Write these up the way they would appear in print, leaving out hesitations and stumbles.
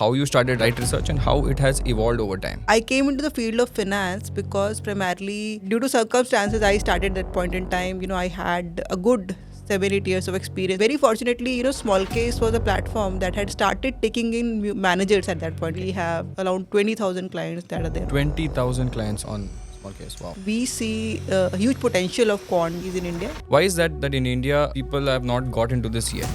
how you started Wright Research and how it has evolved over time. I came into the field of finance because primarily due to circumstances, I started that point in time. I had a good 7-8 years of experience. Very fortunately, SmallCase was a platform that had started taking in managers at that point. We have around 20,000 clients that are there. 20,000 clients on SmallCase. Wow. We see a huge potential of Quant in India. Why is that in India people have not got into this yet?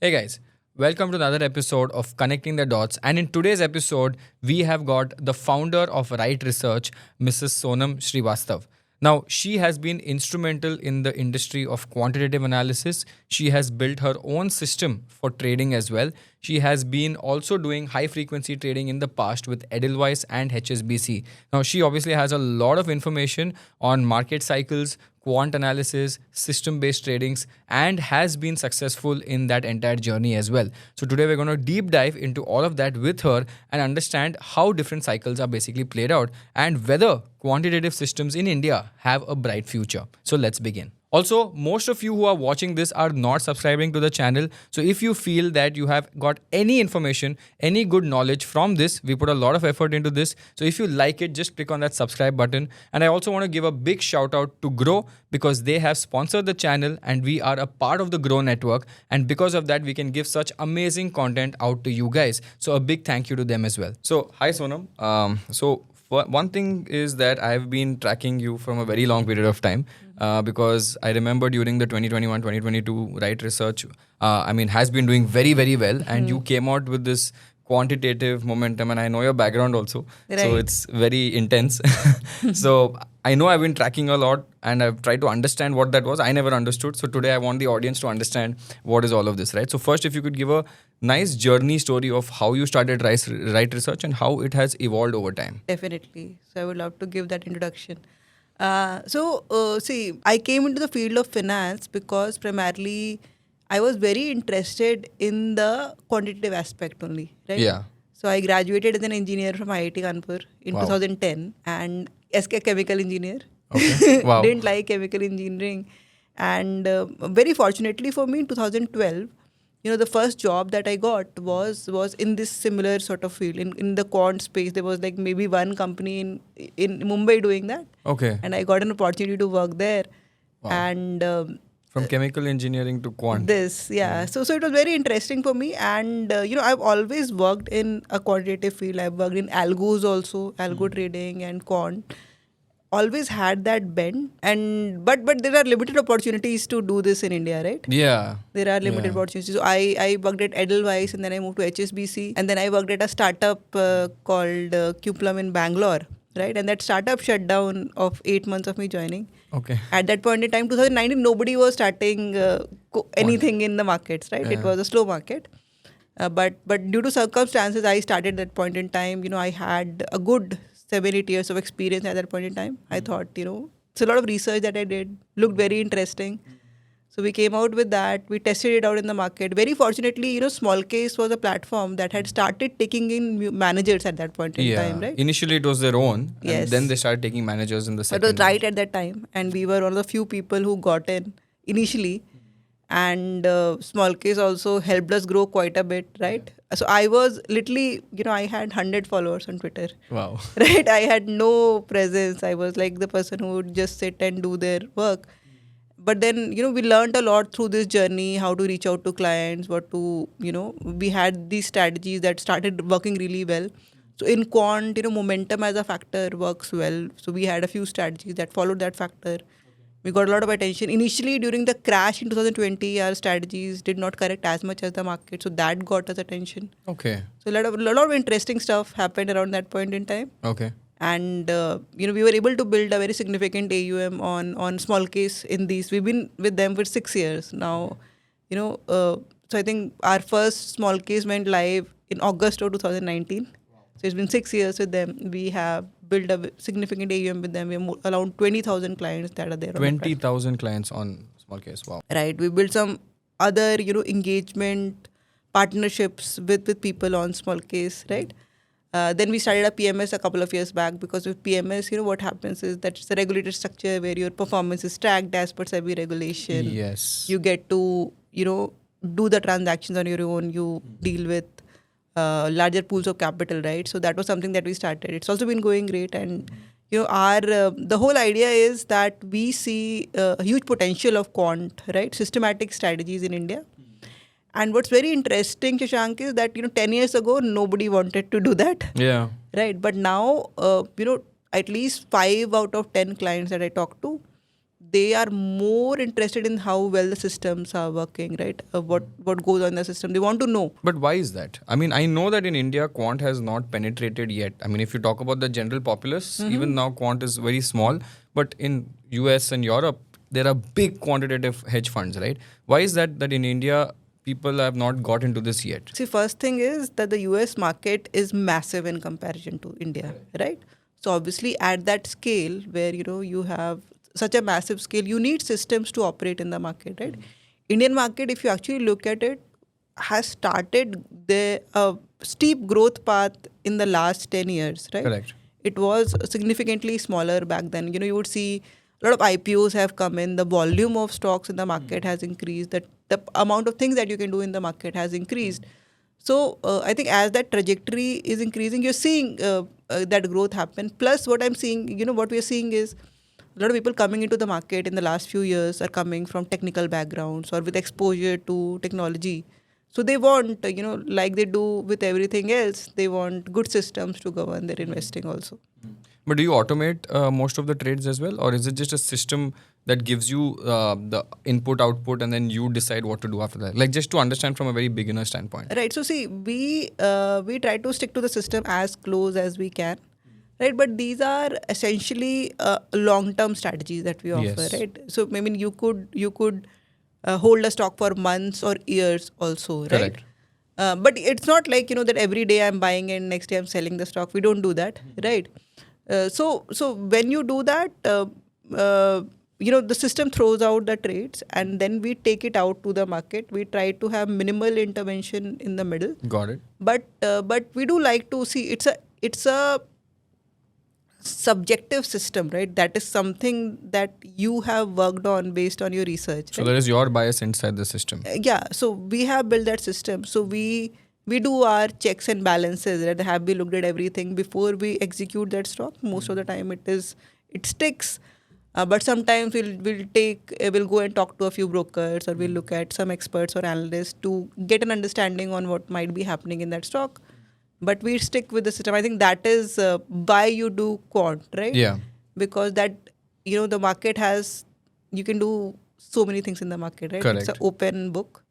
Hey guys, welcome to another episode of Connecting the Dots. And in today's episode, we have got the founder of Wright Research, Mrs. Sonam Srivastava. Now, she has been instrumental in the industry of quantitative analysis. She has built her own system for trading as well. She has been also doing high frequency trading in the past with Edelweiss and HSBC. Now, she obviously has a lot of information on market cycles, quant analysis, system-based tradings, and has been successful in that entire journey as well. So today we're going to deep dive into all of that with her and understand how different cycles are basically played out and whether quantitative systems in India have a bright future. So let's begin. Also, most of you who are watching this are not subscribing to the channel. So if you feel that you have got any information, any good knowledge from this, we put a lot of effort into this. So if you like it, just click on that subscribe button. And I also want to give a big shout out to Crore because they have sponsored the channel and we are a part of the Crore network. And because of that, we can give such amazing content out to you guys. So a big thank you to them as well. So hi Sonam. One thing is that I've been tracking you from a very long period of time because I remember during the 2021-2022 Wright Research, has been doing very, very well. And you came out with this quantitative momentum and I know your background also. Right. So it's very intense. So I know I've been tracking a lot and I've tried to understand what that was. I never understood. So today I want the audience to understand what is all of this, right? So first, if you could give a nice journey story of how you started Wright Research and how it has evolved over time. Definitely. So I would love to give that introduction. See, I came into the field of finance because primarily I was very interested in the quantitative aspect only, right? Yeah. So I graduated as an engineer from IIT Kanpur in 2010 and as a chemical engineer. Okay. Wow. Didn't like chemical engineering. And very fortunately for me in 2012, the first job that I got was in this similar sort of field. In the quant space, there was like maybe one company in Mumbai doing that. Okay. And I got an opportunity to work there. Wow. And from chemical engineering to quant. So it was very interesting for me. And, I've always worked in a quantitative field. I've worked in algos also, algo trading and quant. Always had that bent. And but there are limited opportunities to do this in India, right? Yeah. There are limited opportunities. So I worked at Edelweiss and then I moved to HSBC. And then I worked at a startup called Qplum in Bangalore, right? And that startup shut down of 8 months of me joining. Okay. At that point in time, 2019, nobody was starting anything in the markets, right? It was a slow market. But due to circumstances, I started that point in time. I had a good 7-8 years of experience at that point in time. I thought, it's a lot of research that I did, looked very interesting. So we came out with that. We tested it out in the market. Very fortunately, SmallCase was a platform that had started taking in managers at that point in time, right? Initially, it was their own. Yes. And then they started taking managers in the second. It was right at that time. And we were one of the few people who got in initially. And SmallCase also helped us grow quite a bit, right? So I was literally, I had 100 followers on Twitter. Wow. Right? I had no presence. I was like the person who would just sit and do their work. But then, we learned a lot through this journey, how to reach out to clients, we had these strategies that started working really well. So in quant, momentum as a factor works well. So we had a few strategies that followed that factor. We got a lot of attention. Initially, during the crash in 2020, our strategies did not correct as much as the market. So that got us attention. Okay. So a lot of interesting stuff happened around that point in time. Okay. And, we were able to build a very significant AUM on SmallCase in these. We've been with them for 6 years now. So I think our first SmallCase went live in August of 2019. So it's been 6 years with them. We have built a significant AUM with them. We have around 20,000 clients that are there. 20,000 clients on SmallCase. Wow. Right. We built some other, engagement partnerships with people on SmallCase, right? Then we started a PMS a couple of years back, because with PMS, what happens is that it's a regulated structure where your performance is tracked as per SEBI regulation. Yes. You get to, do the transactions on your own. You deal with larger pools of capital, right? So that was something that we started. It's also been going great, and our the whole idea is that we see a huge potential of quant, right? Systematic strategies in India. And what's very interesting, Shashank, is that 10 years ago nobody wanted to do that. Yeah. Right. But now, at least 5 out of 10 clients that I talk to, they are more interested in how well the systems are working, right? What goes on in the system. They want to know. But why is that? I mean, I know that in India, quant has not penetrated yet. I mean, if you talk about the general populace, even now quant is very small. But in US and Europe, there are big quantitative hedge funds, right? Why is that in India, people have not got into this yet? See, first thing is that the US market is massive in comparison to India, right? So obviously at that scale where, you have such a massive scale, you need systems to operate in the market, right? Indian market, if you actually look at it, has started the steep growth path in the last 10 years, right? Correct. It was significantly smaller back then. You would see a lot of IPOs have come in, the volume of stocks in the market has increased, that the amount of things that you can do in the market has increased. So I think as that trajectory is increasing, you're seeing that growth happen. Plus what I'm seeing, what we're seeing is a lot of people coming into the market in the last few years are coming from technical backgrounds or with exposure to technology. So they want, like they do with everything else, they want good systems to govern their investing also. But do you automate most of the trades as well? Or is it just a system that gives you the input, output, and then you decide what to do after that? Like just to understand from a very beginner standpoint. Right. So see, we try to stick to the system as close as we can. Right, but these are essentially long-term strategies that we offer, Yes. right? So I mean, you could hold a stock for months or years also, right? Correct. But it's not like that every day I'm buying and next day I'm selling the stock. We don't do that, right? So when you do that, the system throws out the trades and then we take it out to the market. We try to have minimal intervention in the middle. Got it. But we do like to see it's a subjective system, right? That is something that you have worked on based on your research. So right? there is your bias inside the system. Yeah. So we have built that system. So we do our checks and balances, right? Have we looked at everything before we execute that stock? Most of the time it sticks. But sometimes we'll go and talk to a few brokers or we'll look at some experts or analysts to get an understanding on what might be happening in that stock. But we stick with the system. I think that is why you do quant, right? Yeah. Because that, the market has, you can do so many things in the market, right? Correct. It's an open book.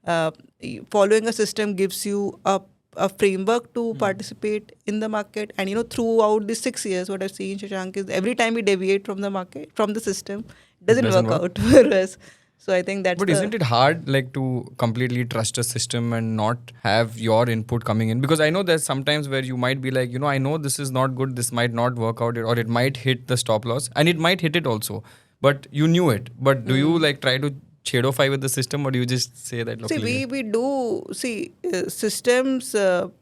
Following a system gives you a framework to participate in the market. And, throughout the 6 years, what I've seen, Shashank, is every time we deviate from the market, from the system, it doesn't work out for us. So I think that's. But isn't it hard like to completely trust a system and not have your input coming in? Because I know there's sometimes where you might be like, I know this is not good, this might not work out, or it might hit the stop loss and it might hit it also. But you knew it. But do you like try to shadowify with the system or do you just say that? See, we do see systems. So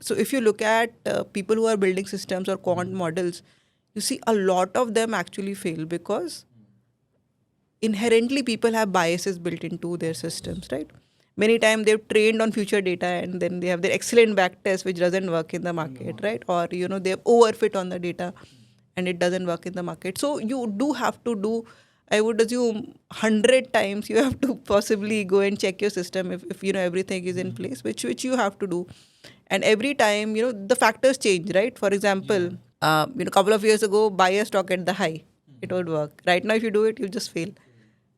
if you look at people who are building systems or quant models, you see a lot of them actually fail because inherently people have biases built into their systems, right? Many times they've trained on future data and then they have their excellent back test which doesn't work in the market, right? Or, they've overfit on the data and it doesn't work in the market. So you do have to do, I would assume 100 times you have to possibly go and check your system if everything is in place, which you have to do. And every time, the factors change, right? For example, a couple of years ago, buy a stock at the high. It would work. Right now, if you do it, you just fail.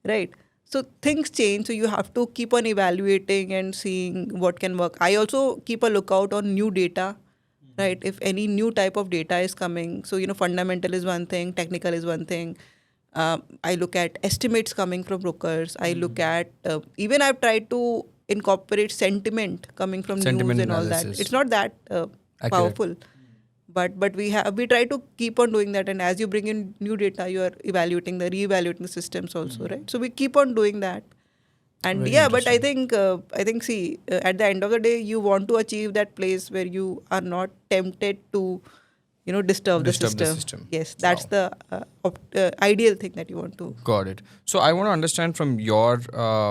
Right. So things change. So you have to keep on evaluating and seeing what can work. I also keep a lookout on new data, right? If any new type of data is coming. So, fundamental is one thing, technical is one thing. I look at estimates coming from brokers. I look at, even I've tried to incorporate sentiment coming from news and all that. It's not that powerful. But we try to keep on doing that, and as you bring in new data, you are reevaluating the systems also, right? So we keep on doing that. And Very yeah, but I interesting. think see, at the end of the day, you want to achieve that place where you are not tempted to, disturb the Disturb the system. system. Yes, that's Wow. the ideal thing that you want to. Got it. So I want to understand from your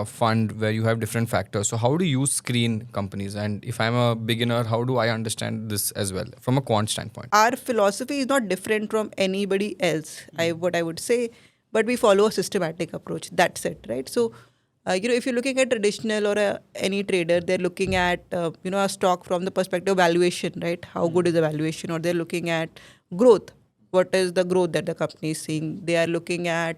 fund where you have different factors. So how do you screen companies? And if I'm a beginner, how do I understand this as well from a quant standpoint? Our philosophy is not different from anybody else. What I would say, but we follow a systematic approach. That's it, right? So, if you're looking at traditional or any trader, they're looking at a stock from the perspective of valuation, right? How good is the valuation, or they're looking at growth. What is the growth that the company is seeing? They are looking at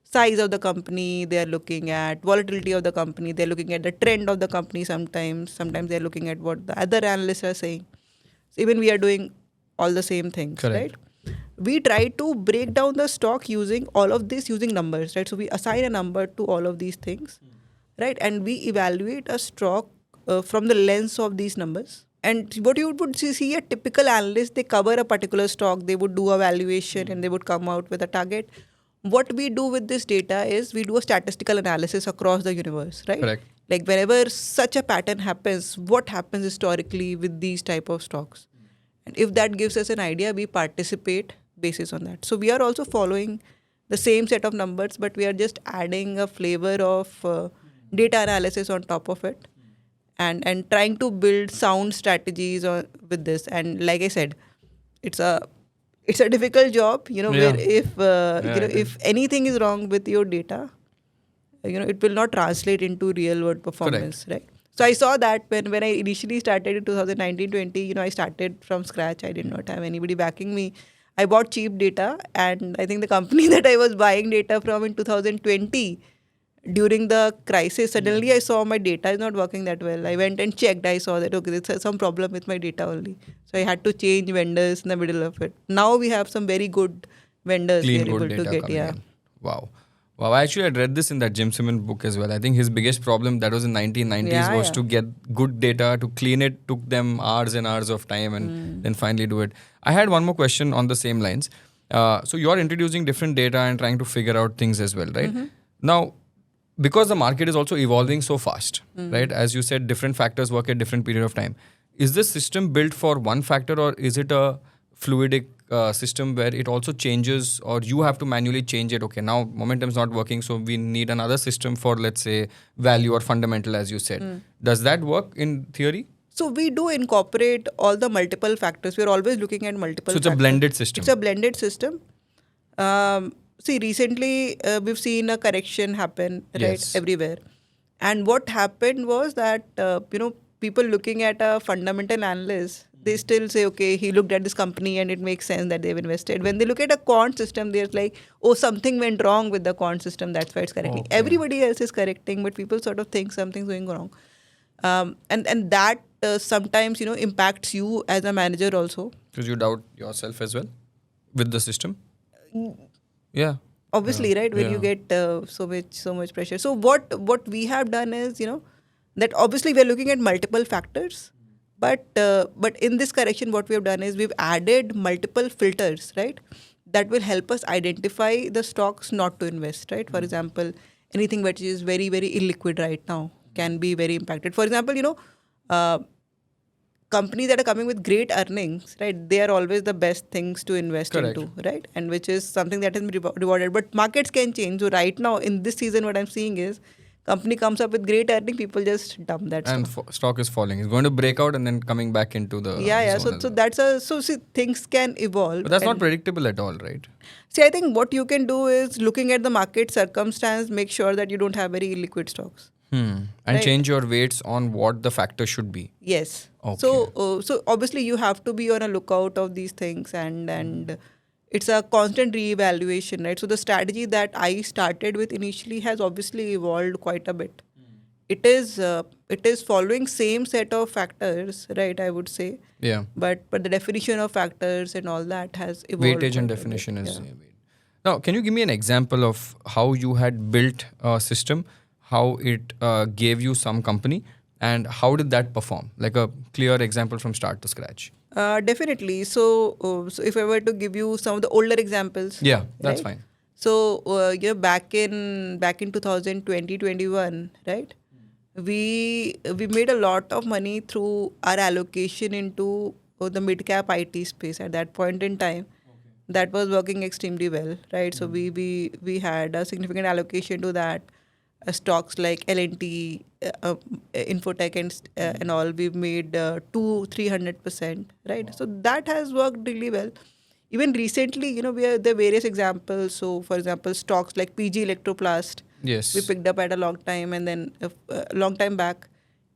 size of the company. They are looking at volatility of the company. They're looking at the trend of the company. Sometimes they're looking at what the other analysts are saying. So even we are doing all the same things, Correct. right? We try to break down the stock using all of this using numbers, right? So we assign a number to all of these things, right? And we evaluate a stock from the lens of these numbers. And what you would see a typical analyst, they cover a particular stock, they would do a valuation and they would come out with a target. What we do with this data is we do a statistical analysis across the universe, right? Correct. Like whenever such a pattern happens, what happens historically with these type of stocks? And if that gives us an idea, we participate basis on that. So we are also following the same set of numbers, but we are just adding a flavor of data analysis on top of it, and trying to build sound strategies with this. And like I said, it's a difficult job, where if anything is wrong with your data, it will not translate into real world performance, right? So I saw that when I initially started in 2019-20, I started from scratch. I did not have anybody backing me. I bought cheap data, and I think the company that I was buying data from in 2020, during the crisis, suddenly I saw my data is not working that well. I went and checked. I saw that, okay, there's some problem with my data only. So I had to change vendors in the middle of it. Now we have some very good vendors Clean, we are good able to data get. coming Yeah. in. Wow. Wow. I actually had read this in that Jim Simmons book as well. I think his biggest problem that was in 1990s Yeah, was yeah. to get good data, to clean it, took them hours and hours of time and then finally do it. I had one more question on the same lines. So you're introducing different data and trying to figure out things as well, right? Now, because the market is also evolving so fast, right? As you said, different factors work at different period of time. Is this system built for one factor, or is it a fluidic system where it also changes, or you have to manually change it? Okay, now momentum is not working, so we need another system for, let's say, value or fundamental, as you said. Does that work in theory? So we do incorporate all the multiple factors. We're always looking at multiple So it's a factors. blended system. It's a blended system. See, recently we've seen a correction happen, right, Yes. everywhere. And what happened was that, people looking at a fundamental analyst, they still say, okay, he looked at this company and it makes sense that they've invested. When they look at a quant system, they're like, oh, something went wrong with the quant system. That's why it's correcting. Okay. Everybody else is correcting, but people sort of think something's going wrong. And that sometimes, impacts you as a manager also. Because you doubt yourself as well with the system. Yeah. Obviously, right, when you Yeah. get so much pressure. So what we have done is, that obviously we're looking at multiple factors, but in this correction, what we have done is we've added multiple filters, right, that will help us identify the stocks not to invest, right? For example, anything which is very, very illiquid right now can be very impacted. For example, companies that are coming with great earnings, right, they are always the best things to invest Correct. into, right? And which is something that has been rewarded. But markets can change. So right now, in this season, what I'm seeing is company comes up with great earning, people just dump that And stock. stock is falling. It's going to break out and then coming back into the Yeah. zone So as well. see, things can evolve. But that's not And predictable at all, right? see, I think what you can do is looking at the market circumstance, make sure that you don't have very illiquid stocks. And Right. change your weights on what the factor should be. Yes. Okay. So obviously you have to be on a lookout of these things, and it's a constant reevaluation, right? So the strategy that I started with initially has obviously evolved quite a bit. It is following same set of factors, right? I would say, Yeah. but the definition of factors and all that has evolved. Weightage and quite a bit. definition is. Yeah. Now, can you give me an example of how you had built a system, how it gave you some company, and how did that perform? Like a clear example from start to scratch. Definitely. So if I were to give you some of the older examples. Yeah, that's right? fine. So back in 2020-21, right? We made a lot of money through our allocation into the mid cap IT space at that point in time. That was working extremely well, right? So we had a significant allocation to that. Stocks like L&T, Infotech, and all. We've made 200-300%, right? So that has worked really well. Even recently, we have the various examples. So, for example, stocks like PG Electroplast, we Yes. picked up at a long time, and then a long time back,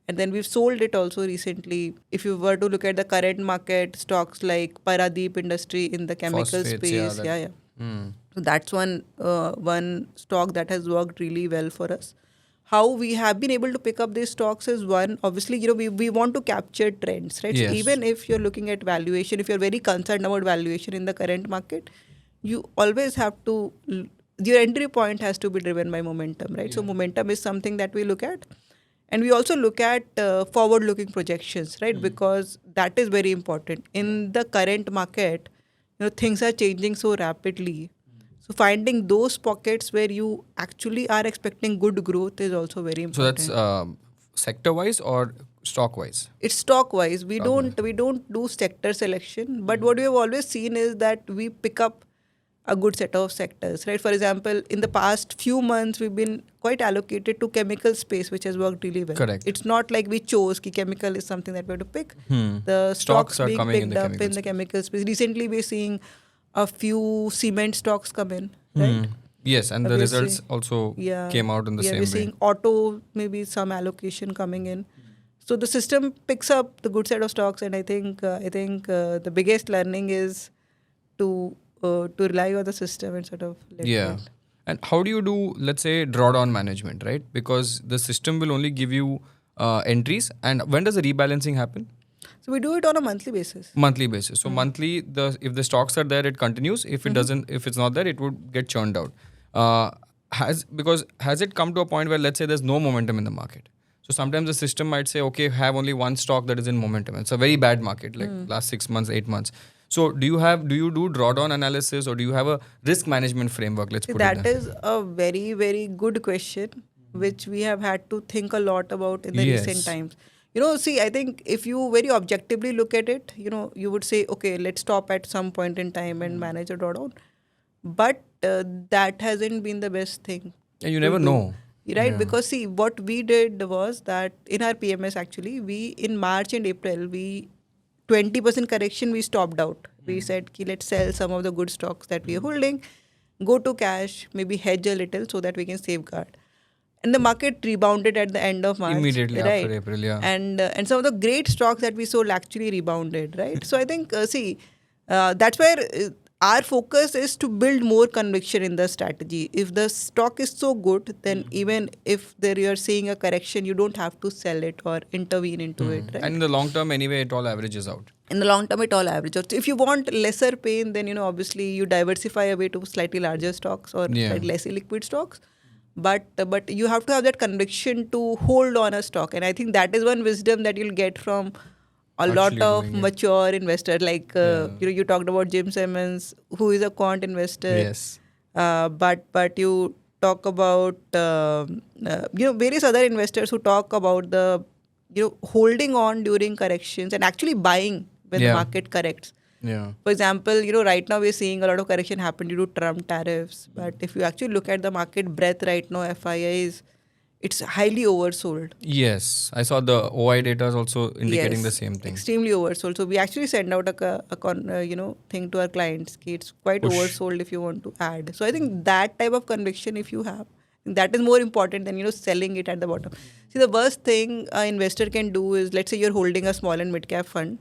and then we've sold it also recently. If you were to look at the current market, stocks like Paradeep Industry in the chemical Phosphates, yeah. space, yeah. Hmm. So that's one stock that has worked really well for us. How we have been able to pick up these stocks is one, obviously, we want to capture trends, right? Yes. So even if you're looking at valuation, if you're very concerned about valuation in the current market, you always have to, your entry point has to be driven by momentum, right? So momentum is something that we look at. And we also look at forward-looking projections, right? Because that is very important. In the current market, things are changing so rapidly. So finding those pockets where you actually are expecting good growth is also very So important. that's sector-wise or stock-wise? It's stock-wise. We don't do sector selection, but what we have always seen is that we pick up a good set of sectors, right? For example, in the past few months, we've been quite allocated to chemical space, which has worked really well. Correct. It's not like we chose ki chemical is something that we have to pick. Hmm. The Stocks stocks are being coming in picked the up chemical in the chemical space. Recently, we're seeing a few cement stocks come in, right? Yes, and the We're results seeing- also came out in the yeah, same we're way. seeing auto, maybe some allocation coming in. So the system picks up the good set of stocks, and I think the biggest learning is to rely on the system and sort of let Yeah. it. And how do you do, let's say, drawdown management, right? Because the system will only give you entries. And when does the rebalancing happen? So we do it on a monthly basis. Monthly basis. So monthly, if the stocks are there, it continues. If it doesn't, if it's not there, it would get churned out. Has it come to a point where, let's say, there's no momentum in the market? So sometimes the system might say, okay, have only one stock that is in momentum. It's a very bad market, like last 6 months, 8 months. So do you do drawdown analysis, or do you have a risk management framework? Let's put it That there. is a very, very good question, which we have had to think a lot about in the Yes. recent times. See, I think if you very objectively look at it, you would say, okay, let's stop at some point in time and manage a drawdown. But that hasn't been the best thing. And you to never do. know. Right? Yeah. Because see, what we did was that in our PMS, actually, we in March and April, 20% correction, we stopped out. We said, let's sell some of the good stocks that we are holding, go to cash, maybe hedge a little so that we can safeguard. And the market rebounded at the end of March. Immediately right? after April, yeah. And some of the great stocks that we sold actually rebounded, right? So I think, that's where our focus is to build more conviction in the strategy. If the stock is so good, then even if you're seeing a correction, you don't have to sell it or intervene into it, right? And in the long term, anyway, it all averages out. In the long term, it all averages. So if you want lesser pain, then obviously you diversify away to slightly larger stocks or slightly less illiquid stocks. But you have to have that conviction to hold on a stock, and I think that is one wisdom that you'll get from a lot Actually of doing it. mature investors. Like you talked about Jim Simmons, who is a quant investor. Yes. But you talk about various other investors who talk about the holding on during corrections and actually buying when the market corrects. Yeah. For example, right now we're seeing a lot of correction happen due to Trump tariffs. But if you actually look at the market breadth right now, FIIs, it's highly oversold. Yes. I saw the OI data is also indicating the same thing. Extremely oversold. So we actually send out a thing to our clients. It's quite oversold if you want to add. So I think that type of conviction, if you have, that is more important than selling it at the bottom. See, the worst thing an investor can do is, let's say you're holding a small and mid cap fund.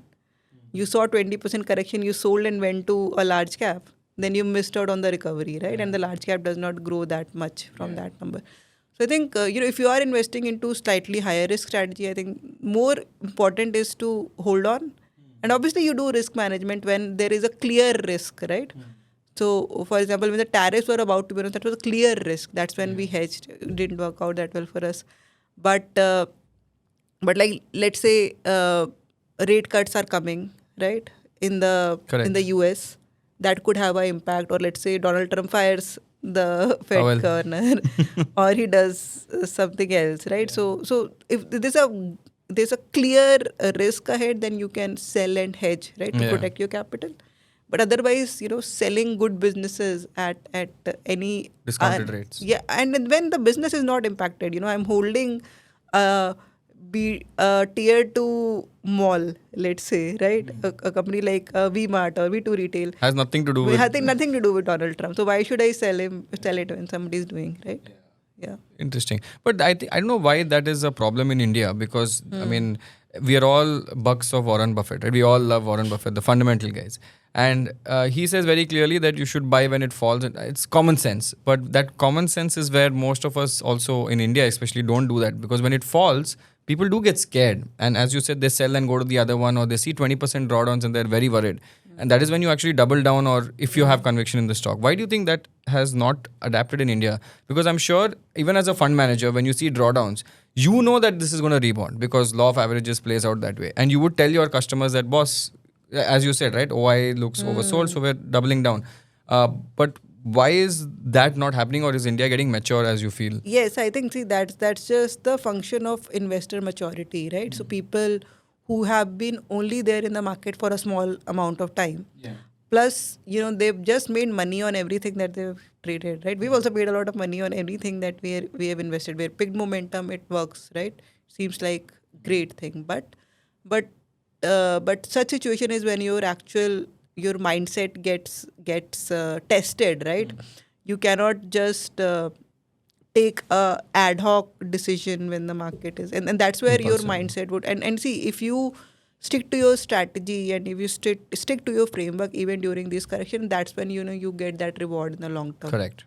You saw 20% correction, you sold and went to a large cap. Then you missed out on the recovery, right? And the large cap does not grow that much from that number. So I think, if you are investing into slightly higher risk strategy, I think more important is to hold on. And obviously you do risk management when there is a clear risk, right? So, for example, when the tariffs were about to be announced, that was a clear risk. That's when we hedged. It didn't work out that well for us. But like, let's say rate cuts are coming, right? In the US, that could have an impact. Or let's say Donald Trump fires the Fed Powell. governor, or he does something else, right? So if there's a clear risk ahead, then you can sell and hedge, right, to Yeah. protect your capital. But otherwise, selling good businesses at any Discounted rates. yeah, and then when the business is not impacted, I'm holding a tier 2 mall, let's say, right? A company like V-Mart or V2 Retail. Has nothing to do We with... have nothing to do with Donald Trump. So why should I sell it when somebody's doing, right? Yeah. Interesting. But I don't know why that is a problem in India, because I mean, we are all bucks of Warren Buffett, right? We all love Warren Buffett, the fundamental guys. And he says very clearly that you should buy when it falls. It's common sense. But that common sense is where most of us also in India especially don't do that, because when it falls, people do get scared. And as you said, they sell and go to the other one, or they see 20% drawdowns and they're very worried. And that is when you actually double down, or if you have conviction in the stock. Why do you think that has not adapted in India? Because I'm sure even as a fund manager, when you see drawdowns, you know that this is going to rebound because law of averages plays out that way. And you would tell your customers that, boss, as you said, right, OI looks oversold, so we're doubling down. But why is that not happening, or is India getting mature as you feel? Yes, I think, that's just the function of investor maturity, right? So people who have been only there in the market for a small amount of time. Yeah. Plus, they've just made money on everything that they've traded, right? We've also made a lot of money on everything that we have invested. We're picked momentum, it works, right? Seems like great thing, but such situation is when your mindset gets tested, right? You cannot just take a ad hoc decision when the market is, and that's where your mindset would, and see, if you stick to your strategy and if you stick to your framework even during this correction, that's when you get that reward in the long term. Correct.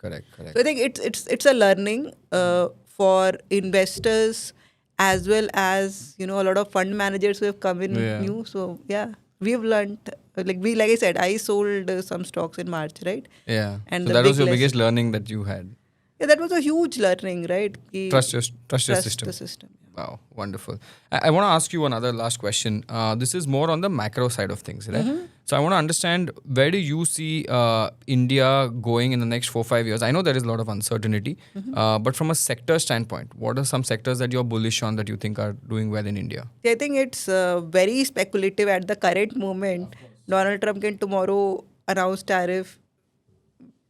So I think it's a learning for investors as well as a lot of fund managers who have come in new. So yeah, we've learned, like I said, I sold some stocks in March, right? Yeah. And so that was your biggest learning that you had. Yeah, that was a huge learning, right? Trust your system. The system. Wow, wonderful. I want to ask you another last question. This is more on the macro side of things, right? So I want to understand, where do you see India going in the next 4-5 years? I know there is a lot of uncertainty, but from a sector standpoint, what are some sectors that you're bullish on that you think are doing well in India? I think it's very speculative at the current moment. Donald Trump can tomorrow announce tariff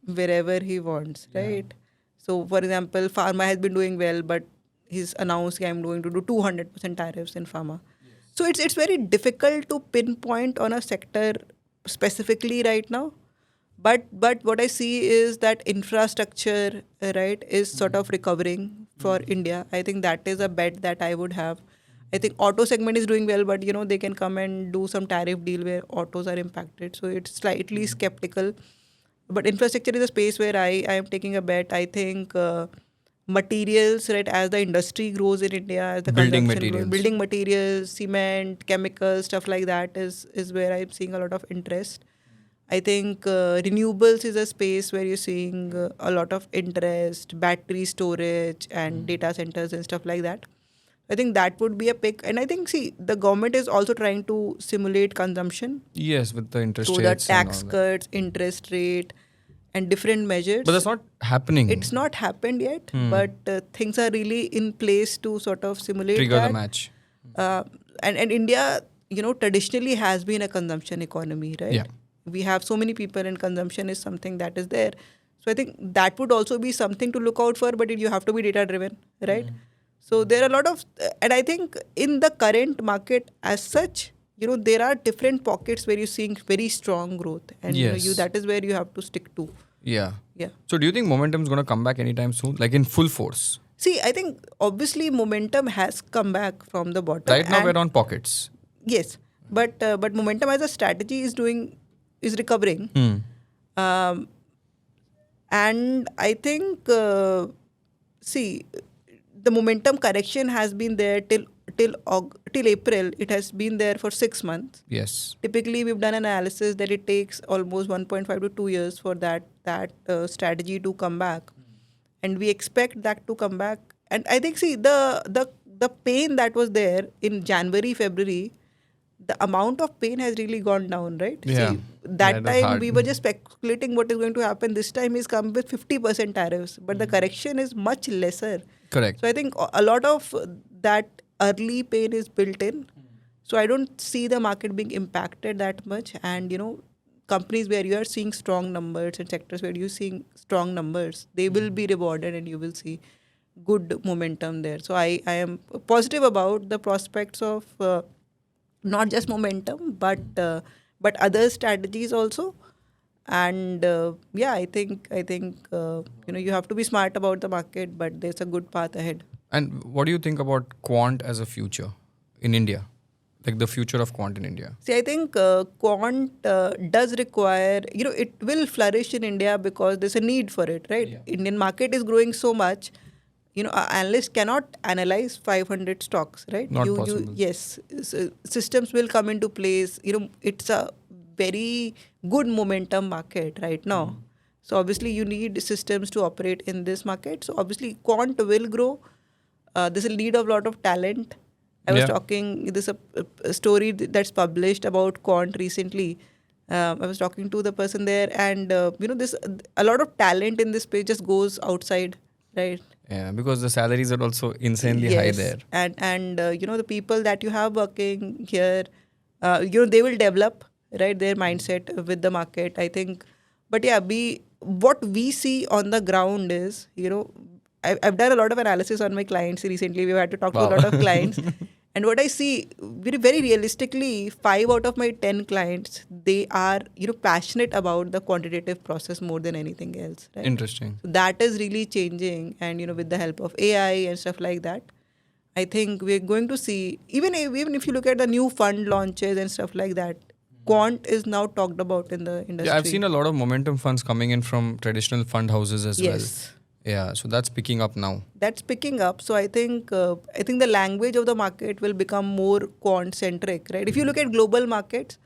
wherever he wants, right? Yeah. So, for example, pharma has been doing well, but he's announced I'm going to do 200% tariffs in pharma. Yes. So it's very difficult to pinpoint on a sector specifically right now. But what I see is that infrastructure, right, is sort of recovering for India. I think that is a bet that I would have. I think auto segment is doing well, but they can come and do some tariff deal where autos are impacted. So it's slightly skeptical. But infrastructure is a space where I am taking a bet. I think materials, right, as the industry grows in India, as the building consumption materials. grows, building materials, cement, chemicals, stuff like that is where I'm seeing a lot of interest. I think renewables is a space where you're seeing a lot of interest, battery storage and data centers and stuff like that. I think that would be a pick. And I think, the government is also trying to simulate consumption. Yes, with the interest rates. rates. So the tax cuts, interest rate, and different measures. But that's not happening. It's not happened yet, but things are really in place to sort of simulate Trigger that. the match. And India, traditionally has been a consumption economy, right? Yeah. We have so many people and consumption is something that is there. So I think that would also be something to look out for, but you have to be data driven, right? So there are a lot of, and I think in the current market as such, there are different pockets where you're seeing very strong growth, and that is where you have to stick to. Yeah. Yeah. So do you think momentum is going to come back anytime soon, like in full force? See, I think obviously momentum has come back from the bottom. Right now we're on pockets. Yes, but momentum as a strategy is recovering. And I think the momentum correction has been there till April. It has been there for 6 months. Yes. Typically, we've done analysis that it takes almost 1.5 to 2 years for that strategy to come back, and we expect that to come back. And I think the pain that was there in January, February, the amount of pain has really gone down, right? Yeah. See, that That was time hard. we were just speculating what is going to happen. This time is come with 50% tariffs, but the correction is much lesser. Correct. So I think a lot of that early pain is built in. So I don't see the market being impacted that much. And companies where you are seeing strong numbers and sectors where you're seeing strong numbers, they will be rewarded and you will see good momentum there. So I am positive about the prospects of not just momentum but other strategies also. And yeah, I think you have to be smart about the market, but there's a good path ahead. And what do you think about quant as a future in India? Like the future of quant in India? See, I think quant does require, it will flourish in India because there's a need for it, right? Yeah. Indian market is growing so much, analysts cannot analyze 500 stocks, right? Not possible. Yes, systems will come into place. It's a very good momentum market right now. So obviously you need systems to operate in this market. So obviously quant will grow. There's a need of a lot of talent. I was Yeah. talking, there's a story that's published about Quant recently. I was talking to the person there, and this a lot of talent in this space just goes outside, right? Yeah, because the salaries are also insanely high there. And the people that you have working here, they will develop, right, their mindset with the market, I think. But yeah, what we see on the ground is, I've done a lot of analysis on my clients recently. We've had to talk to a lot of clients. And what I see, very realistically, 5 out of my 10 clients, they are, passionate about the quantitative process more than anything else. Right? Interesting. So that is really changing. And, with the help of AI and stuff like that, I think we're going to see, even if you look at the new fund launches and stuff like that, quant is now talked about in the industry. Yeah, I've seen a lot of momentum funds coming in from traditional fund houses as well. Yes. Yeah, so that's picking up now. That's picking up. So I think the language of the market will become more quant centric, right? If you look at global markets,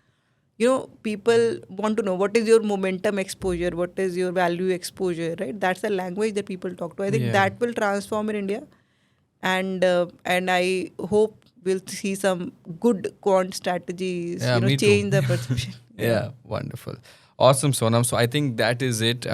people want to know what is your momentum exposure, what is your value exposure, right? That's the language that people talk to. I think Yeah. that will transform in India, and I hope we'll see some good quant strategies. Yeah, me too. change the perception. Yeah, wonderful. Awesome, Sonam. So I think that is it.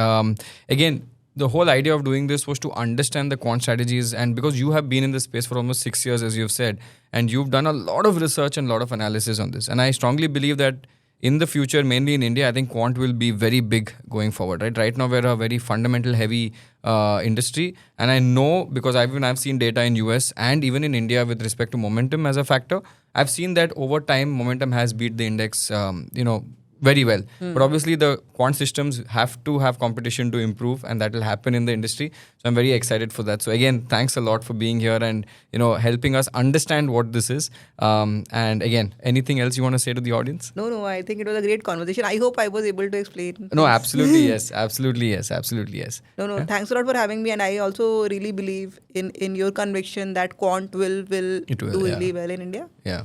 Again, the whole idea of doing this was to understand the quant strategies, and because you have been in this space for almost 6 years, as you've said, and you've done a lot of research and a lot of analysis on this. And I strongly believe that in the future, mainly in India, I think quant will be very big going forward. Right now, we're a very fundamental heavy industry, and I know because I've seen data in US and even in India with respect to momentum as a factor. I've seen that over time, momentum has beat the index. Very well. But obviously the quant systems have to have competition to improve, and that will happen in the industry. So I'm very excited for that. So again, thanks a lot for being here and helping us understand what this is. And again, anything else you want to say to the audience? No, I think it was a great conversation. I hope I was able to explain. No, absolutely yes. Absolutely yes. Absolutely yes. No, thanks a lot for having me. And I also really believe in your conviction that quant will do really well in India. Yeah.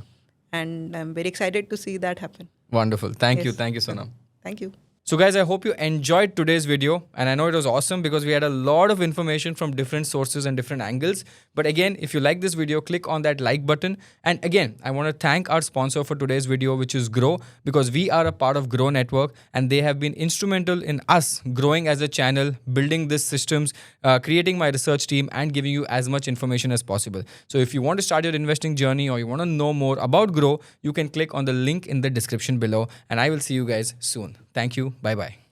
And I'm very excited to see that happen. Wonderful. Thank you. Yes. Thank you, Sonam. Thank you. So guys, I hope you enjoyed today's video, and I know it was awesome because we had a lot of information from different sources and different angles. But again, if you like this video, click on that like button. And again, I want to thank our sponsor for today's video, which is Grow, because we are a part of Grow Network, and they have been instrumental in us growing as a channel, building these systems, creating my research team, and giving you as much information as possible. So if you want to start your investing journey or you want to know more about Grow, you can click on the link in the description below, and I will see you guys soon. Thank you. Bye-bye.